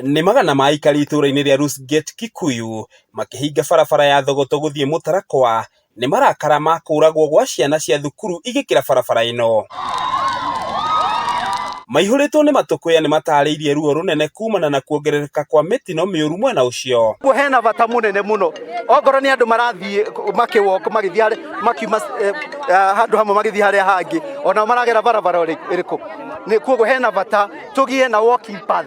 Nĩ magana ma Aikari itũũra-inĩ rĩa Russiggeti Kikuyu makĩhinga barabara ya thogoto gũthiĩ Mũtarakwa nĩ marakara ma kũragwo gwa ciana cia thukuru igĩkĩra barabara ĩno. Maihũrĩtwo nĩ matũkũya nĩ matarĩirie ruo rũnene kumana na kwongerereka kwa mitino mĩũru mwena ũcio. Hena bata munene muno ongorwo nĩ andũ marathiĩ makĩwoko magĩthiĩ makiuma handũ hamwe magĩthiĩ harĩa hangĩ ona maragera barabara ĩrĩkũ nĩ kuoguo hena bata tũgĩe na walking path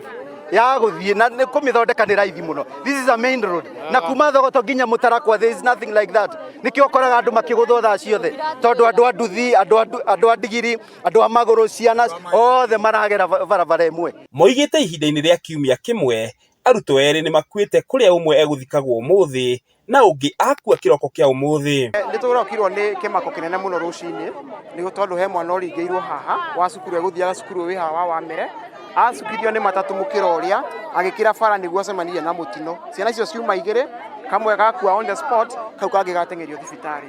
ya gũthiĩ na nĩ kũmĩthondeka nĩ raithi mũno. This is a main road na kuma thogoto nginya Mũtarakwa there is nothing like that. Nĩkĩo ũkoraga andũ makĩgũthwo thaa ciothe tondũ andũ a nduthi andũ a ndigiri andũ a magũrũ ciana othe maragera barabara ĩmwe. Moigĩte ihinda-inĩ rĩa kiumia kĩmwe arutwo erĩ nĩ makuĩte kũrĩa ũmwe egũthikagwo ũmũthĩ na ũngĩ akua kĩroko kĩa ũmũthĩ. Nĩ tũrokirwo nĩ kĩmako kĩnene mũno rũcinĩ nĩ tondũ he mwana ũringĩirwo haha wa cukuru egũthiaga cukuru wĩ haha wa mbere acukithio nĩ matatũ mũkĩra ũrĩa agĩkĩra bara nĩguo acemanie na mũtino. Ciana icio ciuma igĩrĩ kamwe gakua on the spot kau kangĩ gateng'erio thibitarĩ.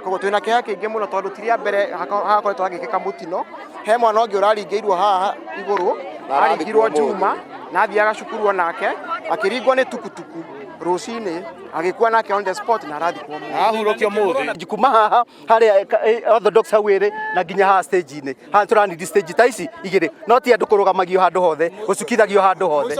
Koguo twĩna kĩeha kĩingĩ mũno tondũ ti rĩa mbere hagakoretwo hagĩkĩka mũtino. He mwana ũngĩ ũraringĩirwo haha igũrũ aringirwo Juma na athiaga cukuru onake akĩringwo nĩ tukutuku rũcinĩ agĩkua nake on the spot na arathikwo ahurũkio mũthĩ kuma haha harĩa orthodox hau ĩrĩ na nginya haha stage-inĩ haha tũranidi stage ta ici igĩrĩ no ti andũ kũrũgamagio handũ hothe gũcukithagio handũ hothe.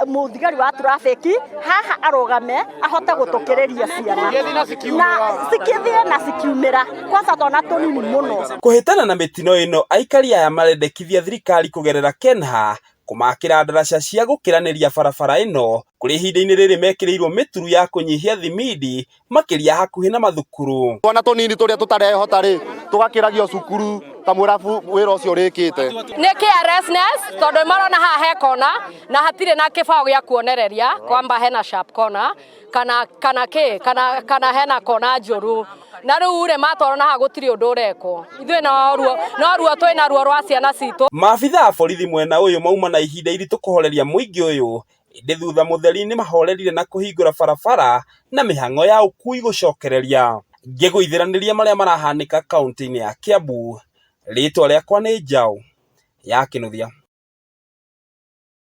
Mũthigari wa traffic haha arũgame ahote gũtũkĩrĩria ciana na cikĩthiĩ na cikiumĩra kwanza twana tũnini mũno. Kũhĩtana na mĩtino ĩno Aikari aya marendekithia thirikari kũgerera Kenha kũmakĩra ndaraca cia gũkĩranĩria barabara ĩno kũrĩ ihinda-inĩ rĩrĩ mekĩrĩirwo mĩturu ya kũnyihia thimindi makĩria hakuhĩ na mathukuru. Twana tũnini tũrĩa tũtarehota rĩ tũgakĩragio cukuru ta mũrabu wĩra ũcio ũrĩkĩte. Nĩ carelessness tondũ marona haha he kona na hatirĩ na kĩbaũ gĩa kuonereria kwamba hena sharp corner kana hena kona njũru na rĩu rĩ matwarwo na haha gũtirĩ ũndũ ũrekwo ithuĩ no ruo twĩna ruo rwa ciana citũ. Maabitha a borithi mwena ũyũ mauma na ihinda iritũ kũhoreria mũingĩ ũyũ ĩndĩ thutha mũtheri nĩ mahorerire na kũhingũra barabara na mĩhang'o ya ũkui gũcokereria. Ngĩgũithĩranĩria marĩa marahanĩka kaunti-inĩ ya Kiambu, rĩtwa rĩakwa nĩ Njaũ ya Kĩnuthia.